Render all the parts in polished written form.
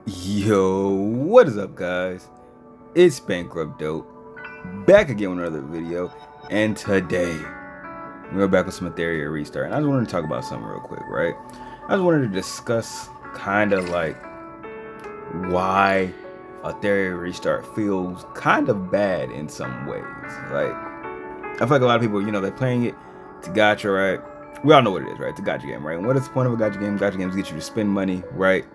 Yo, what is up, guys? It's Bankrupt Dope, back again with another video, and today we're back with some Etheria restart. And I just wanted to talk about something real quick, right? I just wanted to discuss kind of like why Etheria restart feels kind of bad in some ways. Like, I feel like a lot of people, they're playing it to gacha, right? We all know what it is, right? It's a gacha game, right? And what is the point of a gacha game? Gacha games get you to spend money, right?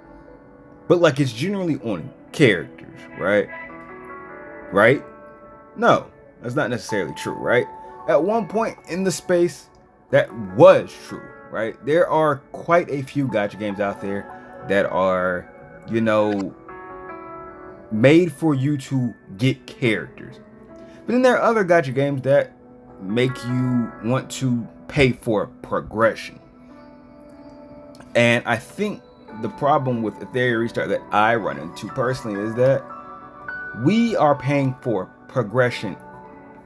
But like it's generally on characters, right? Right? No, that's not necessarily true, right? At one point in the space, that was true, right? There are quite a few gacha games out there that are, made for you to get characters. But then there are other gacha games that make you want to pay for progression. And I think the problem with Etheria Restart that I run into personally is that we are paying for progression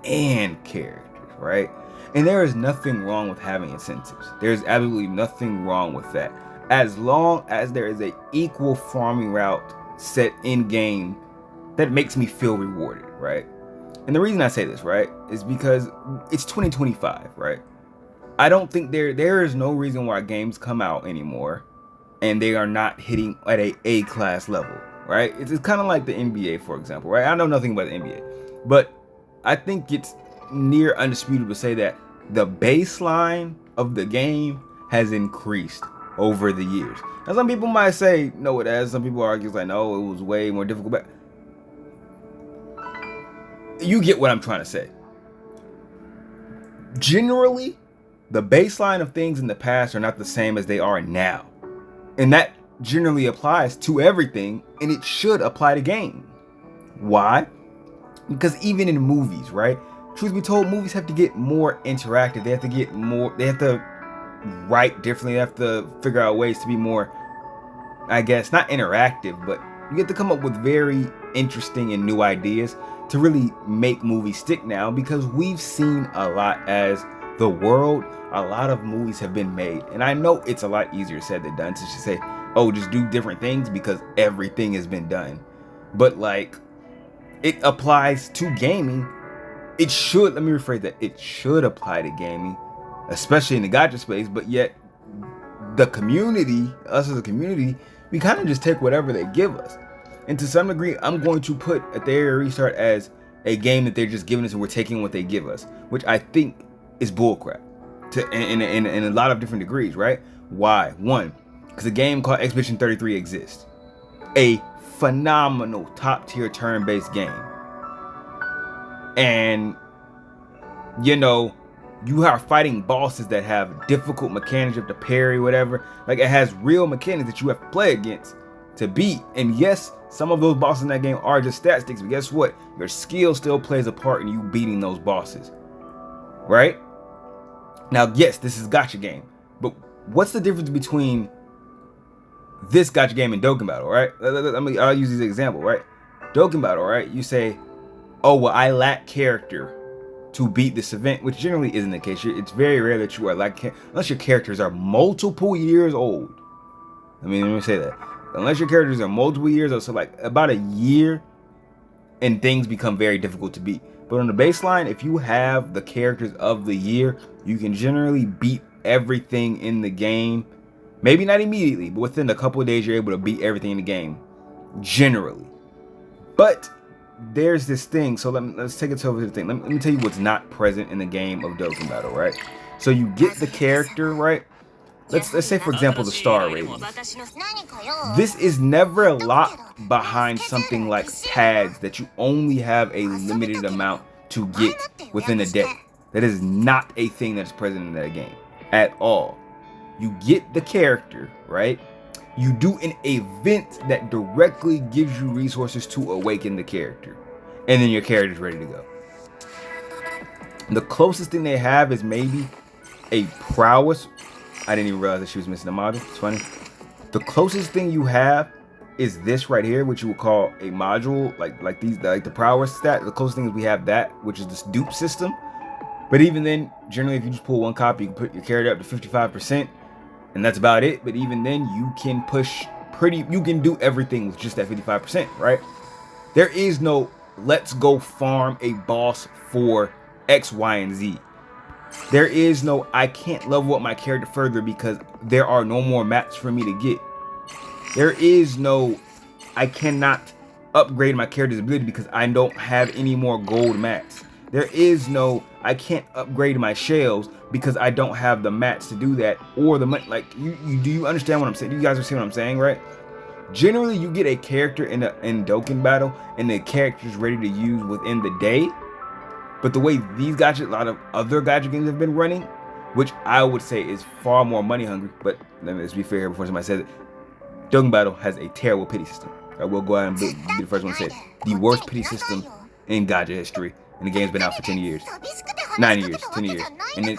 and characters, right? And there is nothing wrong with having incentives. There's absolutely nothing wrong with that. As long as there is a equal farming route set in game that makes me feel rewarded, right? And the reason I say this, right, is because it's 2025, right? I don't think there is no reason why games come out anymore and they are not hitting at a class level, right? It's kind of like the NBA, for example, right? I know nothing about the NBA, but I think it's near undisputable to say that the baseline of the game has increased over the years. Now, some people might say, no, it has. Some people argue like, no, it was way more difficult. But you get what I'm trying to say. Generally, the baseline of things in the past are not the same as they are now. And that generally applies to everything, and it should apply to games. Why? Because even in movies, right? Truth be told, movies have to get more interactive. They have to get more, they have to write differently. They have to figure out ways to be more, I guess, not interactive, but you get to come up with very interesting and new ideas to really make movies stick now, because we've seen a lot as the world. A lot of movies have been made, and I know it's a lot easier said than done to just say, oh, just do different things because everything has been done. But like, it applies to gaming. It should, let me rephrase that, it should apply to gaming, especially in the gacha space. But yet the community, us as a community, we kind of just take whatever they give us. And to some degree, I'm going to put Etheria Restart as a game that they're just giving us and we're taking what they give us, which I think is bullcrap in a lot of different degrees, right? Why? One, because a game called Expedition 33 exists. A phenomenal top tier turn-based game. And, you are fighting bosses that have difficult mechanics, you have to parry, whatever. Like, it has real mechanics that you have to play against to beat. And yes, some of those bosses in that game are just stat sticks, but guess what? Your skill still plays a part in you beating those bosses, right? Now, yes, this is a gacha game, but what's the difference between this gacha game and Dokkan Battle, right? I'll use this example, right? Dokkan Battle, right? You say, oh, well, I lack character to beat this event, which generally isn't the case. It's very rare that you are lacking, unless your characters are multiple years old. Let me say that. Unless your characters are multiple years old, so like about a year, and things become very difficult to beat. But on the baseline, if you have the characters of the year, you can generally beat everything in the game. Maybe not immediately, but within a couple of days, you're able to beat everything in the game, generally. But there's this thing, so let's take it over to the thing. Let me tell you what's not present in the game of Dokkan Battle, right? So you get the character, right? Let's say, for example, the star ratings. This is never locked behind something like tags that you only have a limited amount to get within a day. That is not a thing that's present in that game at all. You get the character, right? You do an event that directly gives you resources to awaken the character, and then your character's ready to go. The closest thing they have is maybe a prowess. I didn't even realize that she was missing a module. It's funny. The closest thing you have is this right here, which you would call a module, like the prowess stat. The closest thing is we have that, which is this dupe system. But even then, generally, if you just pull one copy, you can put your character up to 55%, and that's about it. But even then, you can push you can do everything with just that 55%, right? There is no let's go farm a boss for X, Y, and Z. There is no I can't level up my character further because there are no more mats for me to get. There is no I cannot upgrade my character's ability because I don't have any more gold mats. There is no I can't upgrade my shells because I don't have the mats to do that, or the money. Like, you do you understand what I'm saying? You guys are seeing what I'm saying, right? Generally, you get a character in Dokkan battle, and the character's ready to use within the day. But the way these gacha, a lot of other gacha games have been running, which I would say is far more money hungry. But let's be fair here before somebody says it. Dokkan battle has a terrible pity system. I will go out and be the first one to say it. The worst pity system in gacha history, and the game's been out for 10 years, 9 years, 10 years, and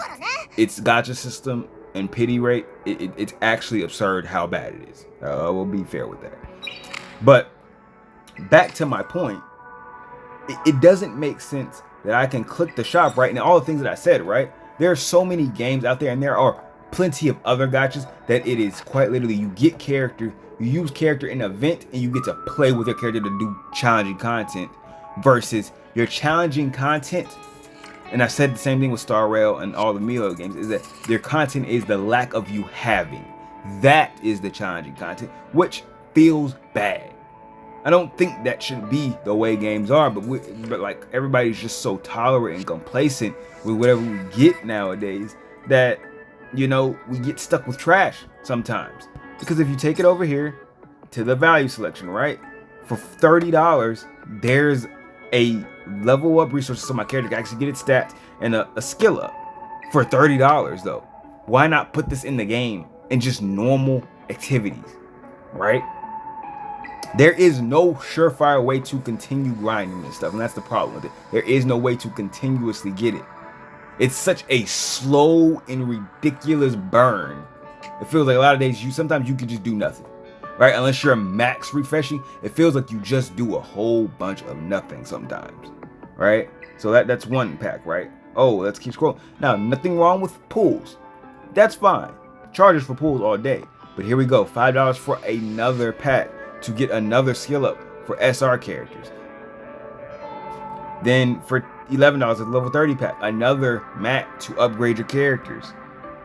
its gacha system and pity rate, it's actually absurd how bad it is. I will be fair with that. But back to my point, it doesn't make sense that I can click the shop right now. All the things that I said, right? There are so many games out there, and there are plenty of other gachas that it is quite literally you get character, you use character in an event, and you get to play with your character to do challenging content, versus your challenging content. And I said the same thing with Star Rail and all the Milo games, is that their content is the lack of you having. That is the challenging content, which feels bad. I don't think that should be the way games are, but like everybody's just so tolerant and complacent with whatever we get nowadays that, you know, we get stuck with trash sometimes. Because if you take it over here to the value selection, right, for $30, there's a level up resource so my character can actually get its stats and a skill up for $30 though. Why not put this in the game in just normal activities, right? There is no surefire way to continue grinding this stuff, and that's the problem with it. There is no way to continuously get it. It's such a slow and ridiculous burn. It feels like a lot of days sometimes you can just do nothing, right? Unless you're max refreshing, it feels like you just do a whole bunch of nothing sometimes, right? So that's one pack, right? Oh, let's keep scrolling. Now, nothing wrong with pools. That's fine. Charges for pools all day. But here we go, $5 for another pack to get another skill up for SR characters. Then for $11, it's a level 30 pack, another mat to upgrade your characters.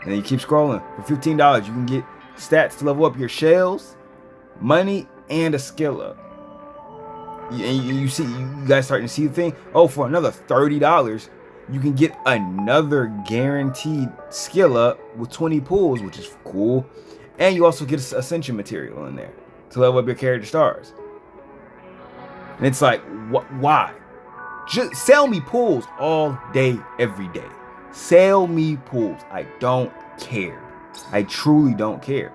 And then you keep scrolling. For $15, you can get stats to level up your shells, money, and a skill up. And you see, you guys starting to see the thing. Oh, for another $30, you can get another guaranteed skill up with 20 pulls, which is cool. And you also get ascension material in there to level up your character stars. And it's like, why? Just sell me pulls all day, every day. Sell me pulls. I don't care. I truly don't care.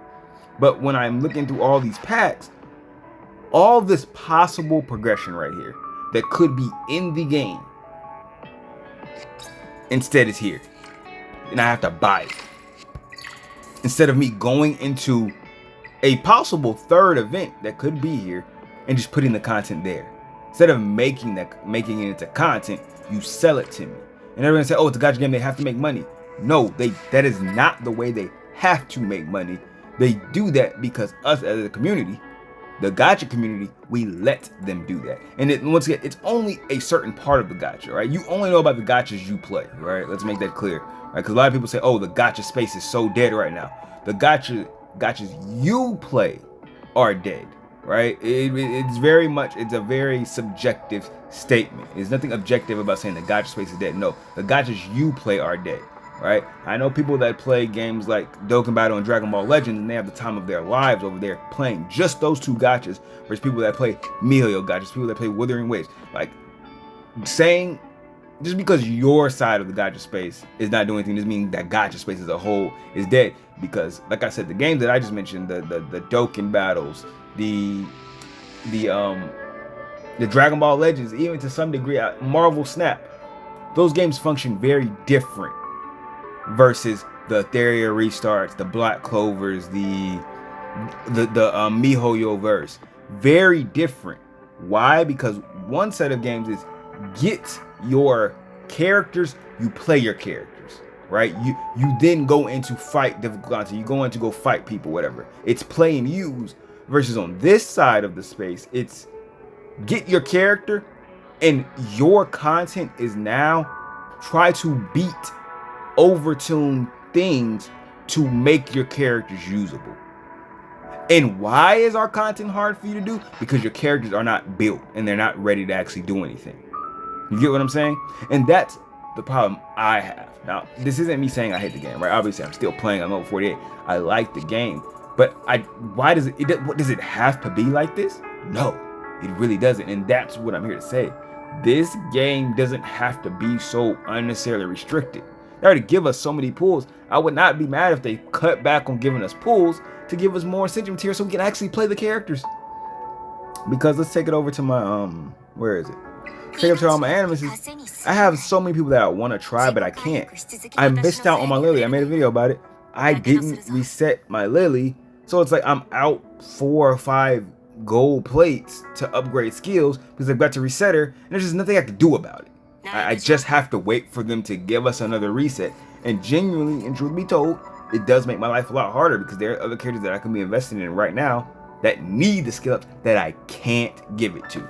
But when I'm looking through all these packs, all this possible progression right here that could be in the game, instead is here. And I have to buy it. Instead of me going into a possible third event that could be here and just putting the content there. Instead of making it into content, you sell it to me. And everyone say, oh, it's a gacha game, they have to make money. No, that is not the way they have to make money. They do that because us as a community, the gacha community, we let them do that. And once again, it's only a certain part of the gacha, right? You only know about the gachas you play, right? Let's make that clear, right? Because a lot of people say, oh, the gacha space is so dead right now. The gachas you play are dead, right? It's a very subjective statement. There's nothing objective about saying the gacha space is dead. No, the gachas you play are dead, right? I know people that play games like Dokkan Battle and Dragon Ball Legends, and they have the time of their lives over there playing just those two gachas, versus people that play Miho gachas, people that play Wuthering Waves. Like, saying just because your side of the gacha space is not doing anything doesn't mean that gacha space as a whole is dead. Because, like I said, the games that I just mentioned, the Dokkan battles, the Dragon Ball Legends, even to some degree, Marvel Snap, those games function very different versus the Etheria restarts, the Black Clovers, the MiHoYo verse. Very different. Why? Because one set of games is get your characters, you play your characters. Right, you then go into fight difficult content. You go in to go fight people, whatever. It's play and use. Versus on this side of the space, it's get your character, and your content is now try to beat overtune things to make your characters usable. And why is our content hard for you to do? Because your characters are not built and they're not ready to actually do anything. You get what I'm saying? And that's the problem I have. Now, this isn't me saying I hate the game, right? Obviously, I'm still playing on level 48. I like the game, but why does does it have to be like this? No, it really doesn't. And that's what I'm here to say. This game doesn't have to be so unnecessarily restricted. They already give us so many pools. I would not be mad if they cut back on giving us pools to give us more essential material so we can actually play the characters. Because let's take it over to my where is it? Take it to all my animuses. I have so many people that I want to try, but I can't. I missed out on my Lily. I made a video about it. I didn't reset my Lily, so it's like I'm out 4 or 5 gold plates to upgrade skills because I've got to reset her, and there's just nothing I can do about it. I just have to wait for them to give us another reset. And genuinely, and truth be told, it does make my life a lot harder because there are other characters that I can be investing in right now that need the skill ups that I can't give it to.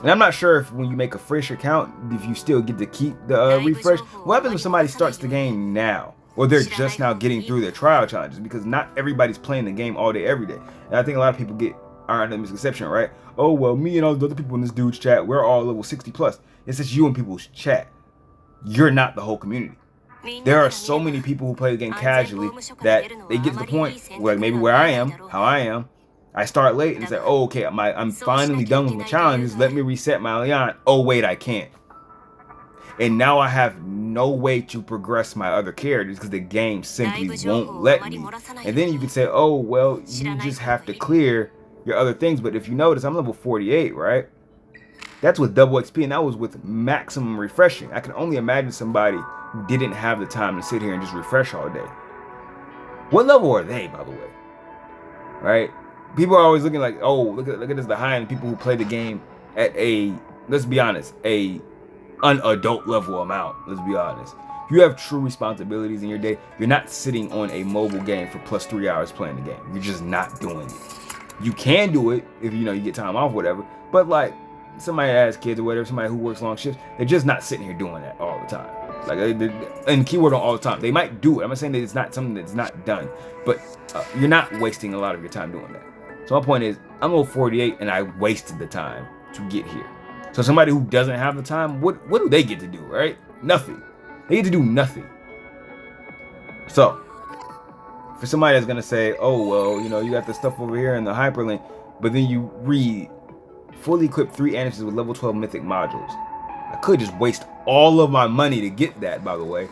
And I'm not sure if when you make a fresh account, if you still get to keep the refresh. What happens if somebody starts the game now? Or they're just now getting through their trial challenges? Because not everybody's playing the game all day, every day. And I think a lot of people are under the misconception, right? Oh, well, me and all the other people in this dude's chat, we're all level 60 plus. It's just you and people's chat. You're not the whole community. There are so many people who play the game casually that they get to the point where maybe where I am, how I am, I start late and say, oh, okay, I'm finally done with my challenges. Let me reset my Leon. Oh, wait, I can't. And now I have no way to progress my other characters because the game simply won't let me. And then you can say, oh, well, you just have to clear your other things. But if you notice, I'm level 48, right? That's with double XP, and that was with maximum refreshing. I can only imagine somebody who didn't have the time to sit here and just refresh all day. What level are they, by the way? Right? People are always looking like, oh, look at this, the high-end people who play the game at a, let's be honest, a unadult level amount. Let's be honest. If you have true responsibilities in your day, you're not sitting on a mobile game for plus 3 hours playing the game. You're just not doing it. You can do it if you get time off, whatever. But like somebody that has kids or whatever, somebody who works long shifts, they're just not sitting here doing that all the time. Like, and keyword on all the time. They might do it. I'm not saying that it's not something that's not done, but you're not wasting a lot of your time doing that. So my point is, I'm level 48 and I wasted the time to get here. So somebody who doesn't have the time, what do they get to do, right? Nothing. They get to do nothing. So for somebody that's gonna say, oh well, you got the stuff over here in the hyperlink, but then you read fully equipped 3 animuses with level 12 mythic modules. I could just waste all of my money to get that, by the way,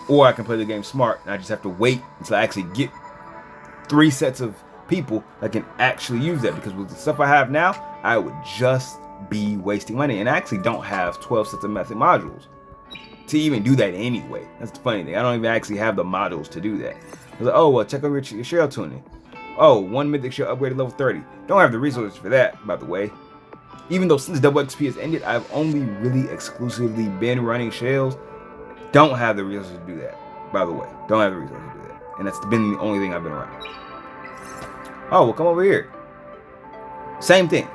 or I can play the game smart and I just have to wait until I actually get 3 sets of people that can actually use that, because with the stuff I have now, I would just be wasting money, and I actually don't have 12 sets of mythic modules to even do that anyway. That's the funny thing. I don't even actually have the modules to do that. I was like, oh well, check over your shell tuning. Oh, 1 mythic shell upgraded level 30. Don't have the resources for that, by the way. Even though since double XP has ended, I've only really exclusively been running shells. Don't have the resources to do that, by the way. Don't have the resources to do that. And that's been the only thing I've been running. Oh, well, come over here. Same thing.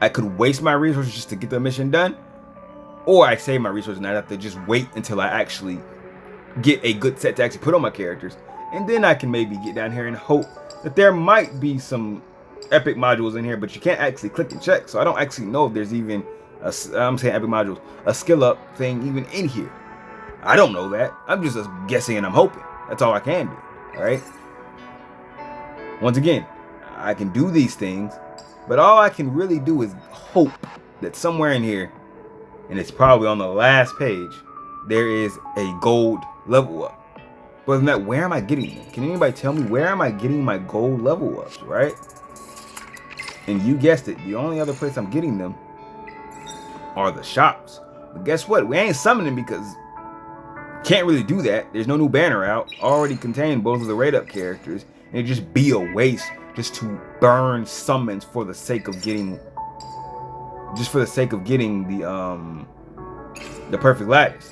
I could waste my resources just to get the mission done, or I save my resources and I have to just wait until I actually get a good set to actually put on my characters, and then I can maybe get down here and hope that there might be some epic modules in here, but you can't actually click and check, so I don't actually know if there's even I'm saying epic modules, a skill up thing even in here. I don't know that. I'm just guessing and I'm hoping. That's all I can do. All right. Once again, I can do these things, but all I can really do is hope that somewhere in here, and it's probably on the last page, there is a gold level up. But other than that, where am I getting them? Can anybody tell me where am I getting my gold level ups, right? And you guessed it, the only other place I'm getting them are the shops. But guess what? We ain't summoning because can't really do that. There's no new banner out. Already contained both of the raid up characters. And it'd just be a waste just to burn summons for the sake of getting the perfect lattice.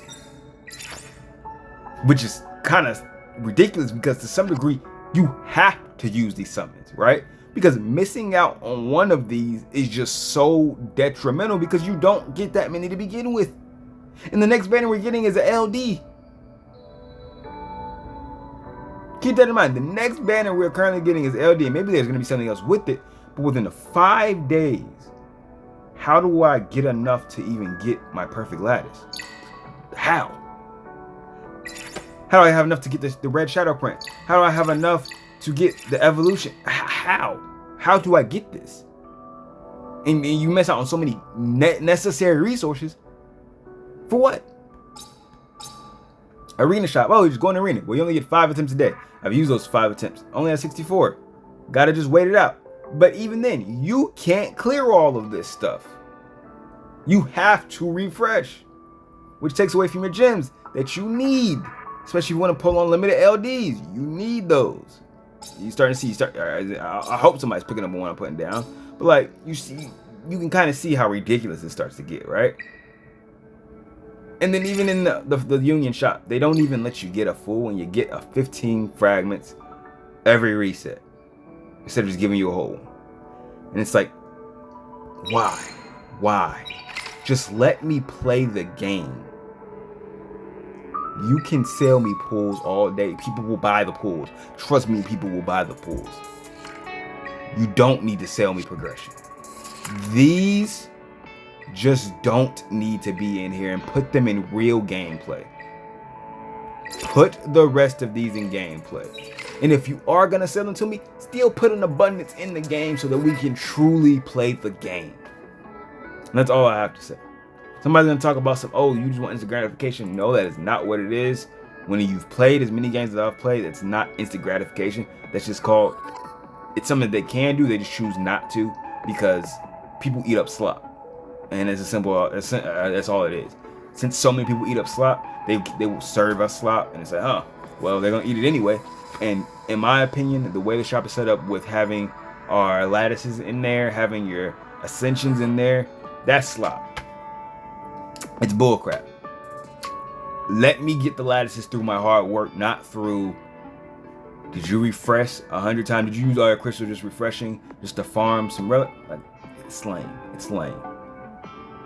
Which is kind of ridiculous because to some degree you have to use these summons, right? Because missing out on one of these is just so detrimental because you don't get that many to begin with. And the next banner we're getting is a LD. Keep that in mind. The next banner we're currently getting is LD. And maybe there's going to be something else with it. But within the 5 days, how do I get enough to even get my perfect lattice? How? How do I have enough to get the red shadow print? How do I have enough to get the evolution? How? How do I get this? And you miss out on so many necessary resources. For what? Arena shop. Oh, you just go in arena. Well, you only get 5 attempts a day. I've used those 5 attempts. Only at 64. Gotta just wait it out. But even then, you can't clear all of this stuff. You have to refresh, which takes away from your gems that you need. Especially if you want to pull on limited LDs. You need those. You starting to see, I hope somebody's picking up on what I'm putting down. But like, you can kind of see how ridiculous it starts to get, right? And then even in the Union shop, they don't even let you get a full, and you get a 15 fragments every reset. Instead of just giving you a whole. And it's like, why? Why? Just let me play the game. You can sell me pools all day. People will buy the pools. Trust me, people will buy the pools. You don't need to sell me progression. These just don't need to be in here, and put them in real gameplay. Put the rest of these in gameplay. And if you are going to sell them to me, still put an abundance in the game so that we can truly play the game. And that's all I have to say. Somebody's going to talk about oh, you just want instant gratification. No, that is not what it is. When you've played as many games that I've played, it's not instant gratification. That's just called, it's something they can do. They just choose not to because people eat up slop. And it's a simple, that's all it is. Since so many people eat up slop, they will serve us slop, and it's like, oh, well, they're going to eat it anyway. And in my opinion, the way the shop is set up with having our lattices in there, having your ascensions in there, that's slop. It's bullcrap. Let me get the lattices through my hard work, not through, did you refresh 100 times? Did you use all your crystals just refreshing, just to farm some relic? Like, it's lame. It's lame.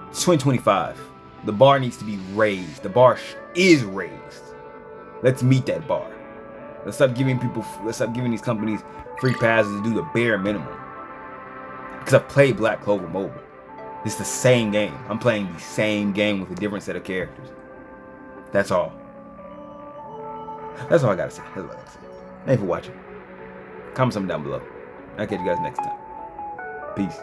It's 2025. The bar needs to be raised. The bar is raised. Let's meet that bar. Let's stop giving these companies free passes to do the bare minimum. Because I've played Black Clover Mobile. It's the same game. I'm playing the same game with a different set of characters. That's all. That's all I gotta say. That's all I gotta say. Thanks for watching. Comment something down below. I'll catch you guys next time. Peace.